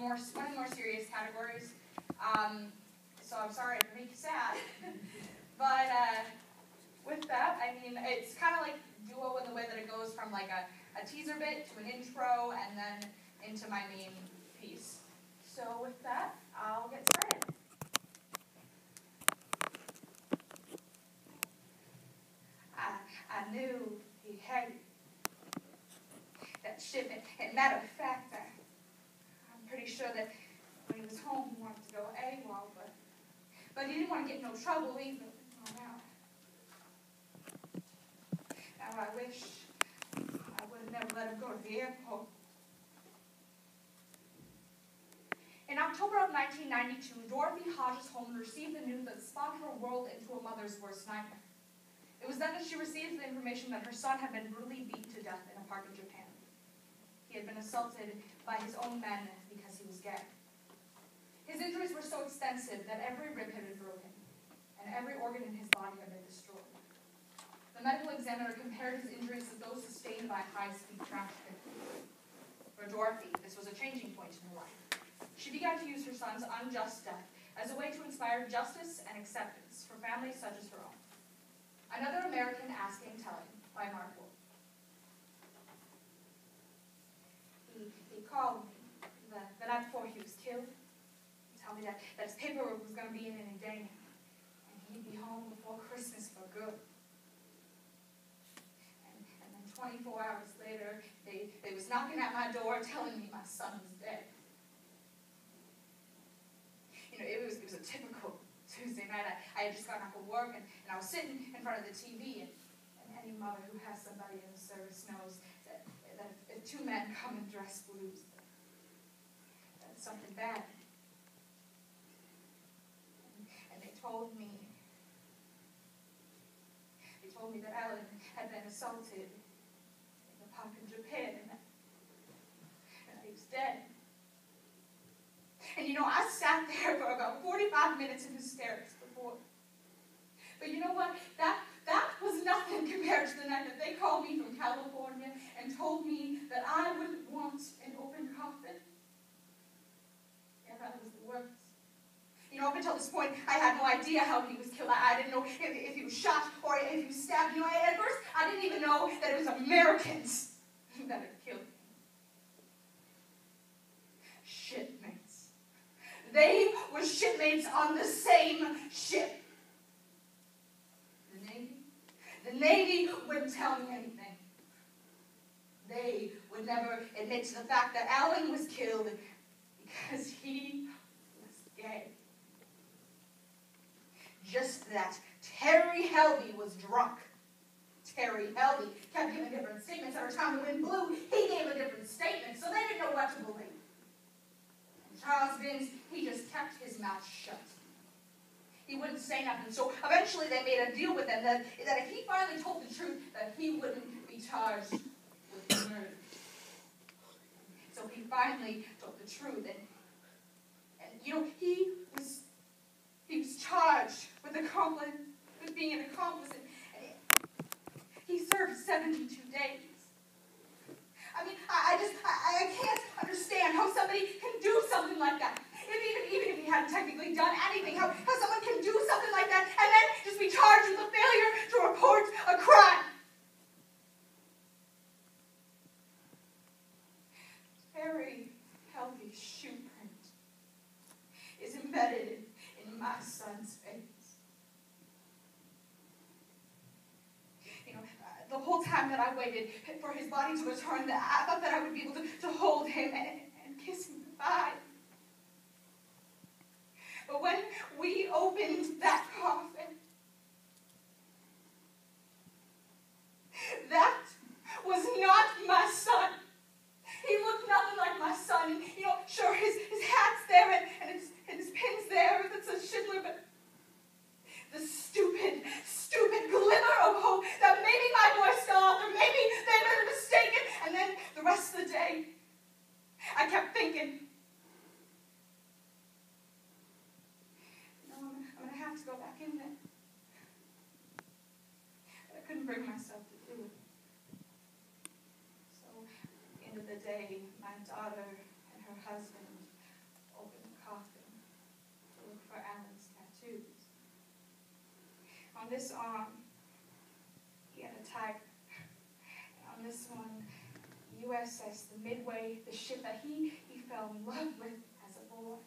one of the more serious categories. So I'm sorry to make you sad. But with that, I mean, it's kind of like Duo in the way that it goes from like a teaser bit to an intro and then into my main piece. So with that, I'll get started. I knew he hated that shipment. And matter of fact, I'm pretty sure that when he was home, he wanted to go AWOL, but he didn't want to get in no trouble either. Now I wish I would have never let him go to the airport. In October of 1992, Dorothy Hodges Holman received the news that spun her world into a mother's worst nightmare. It was then that she received the information that her son had been brutally beaten to death in a park in Japan. He had been assaulted by his own men because he was gay. His injuries were so extensive that every rib had been broken, and every organ in his body had been destroyed. The medical examiner compared his injuries to those sustained by high-speed traffic. For Dorothy, this was a changing point in her life. She began to use her son's unjust death as a way to inspire justice and acceptance for families such as her own. Another American Asking Telling by Mark Wolf. He called me the night before he was killed. He told me that his paperwork was going to be in any day now, and he'd be home before Christmas for good. And then 24 hours later, they was knocking at my door telling me my son was dead. You know, it was a typical Tuesday night. I had just gotten off of work, and I was sitting in front of the TV, and any mother who has somebody in the service knows that if two men come in dress blues, that's something bad. And they told me that Alan had been assaulted in the park in Japan, and that he was dead. And you know, I sat there for about 45 minutes in hysterics before. But you know what? That was nothing compared to the night that they called me from California and told me that I wouldn't want an open coffin. Yeah, that was the worst. You know, up until this point, I had no idea how he was killed. I didn't know if he was shot or if he was stabbed. You know, at first, I didn't even know that it was Americans that had killed him. Shipmates. They were shipmates on the same ship. The Navy wouldn't tell me anything. They would never admit to the fact that Alan was killed because he was gay. Just that Terry Helby was drunk. Terry Helby kept giving different statements. Every time the wind blew, he gave a different statement, so they didn't know what to believe. And Charles Vince, he just kept his mouth shut. He wouldn't say nothing. So eventually they made a deal with him that if he finally told the truth, that he wouldn't be charged with murder. So he finally told the truth, and you know, he was charged with being an accomplice, and he served 72 days. I mean, I can't understand how somebody can do something like that. Even if he hadn't technically done anything, how someone can do something like that and then just be charged with a failure to report a crime. Terry Helby's shoe print is embedded in my son's face. You know, the whole time that I waited for his body to return, I thought that I would be able to hold him and kiss him goodbye. But when we opened that coffin, that was not my son. He looked nothing like my son. And, you know, sure, his hat's there and his pin's there. That's a Schindler, but the stupid glimmer of hope that maybe my boy saw, or maybe they were mistaken. And then the rest of the day, I kept thinking, to go back in there. But I couldn't bring myself to do it. So, at the end of the day, my daughter and her husband On this arm, he had a tiger. And on this one, USS the Midway, the ship that he fell in love with as a boy.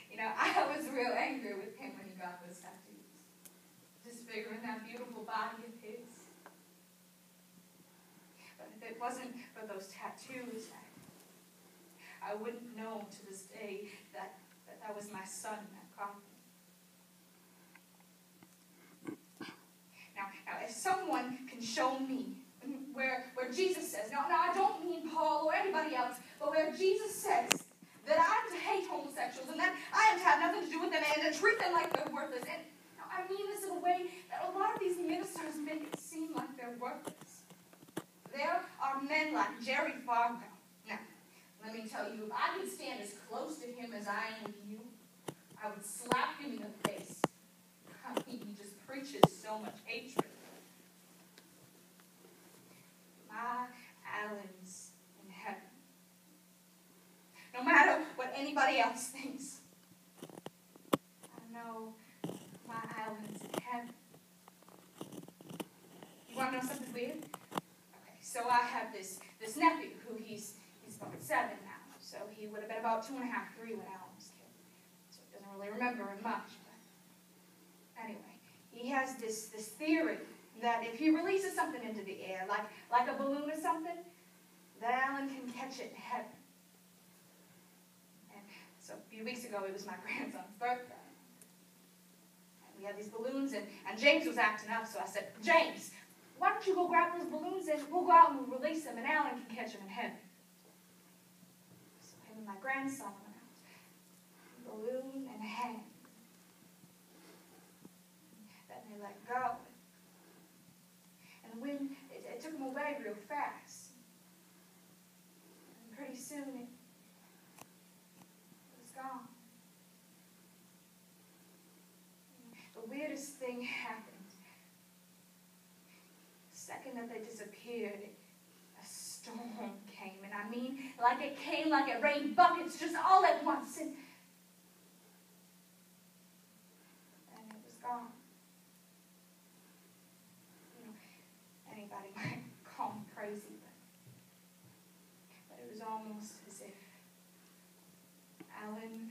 You know, I was real angry with him when he got those tattoos. Disfiguring that beautiful body of his. But if it wasn't for those tattoos, I wouldn't know to this day that was my son in that coffin. Now, if someone can show me where Jesus says, now I don't mean Paul or anybody else, but where Jesus says that I am to hate homosexuals and that I am to have nothing to do with them and to treat them like they're worthless. And now, I mean this in a way that a lot of these ministers make it seem like they're worthless. There are men like Jerry Falwell. Now, let me tell you, if I could stand as close to him as I am with you, I would slap him in the face. I mean, he just preaches so much hatred. My Alan's in heaven. No matter what anybody else thinks, I know my Alan's in heaven. You want to know something weird? Okay, so I have this nephew who he's about 7 now. So he would have been about 2.5, 3 when Alan was killed. So he doesn't really remember him much. But anyway, he has this theory that if he releases something into the air, like a balloon or something, that Alan can catch it in heaven. And so a few weeks ago, it was my grandson's birthday. And we had these balloons, and James was acting up, so I said, James, why don't you go grab those balloons and we'll go out and we'll release them and Alan can catch them in heaven. So him and my grandson went out. Balloon in hand. Then they let go. And the wind, it took them away real fast. And pretty soon it was gone. The weirdest thing happened. The second that they disappeared, a storm came. And I mean, like it came like it rained buckets just all at once. And it was gone. You know, anybody might call me crazy, but it was almost as if Alan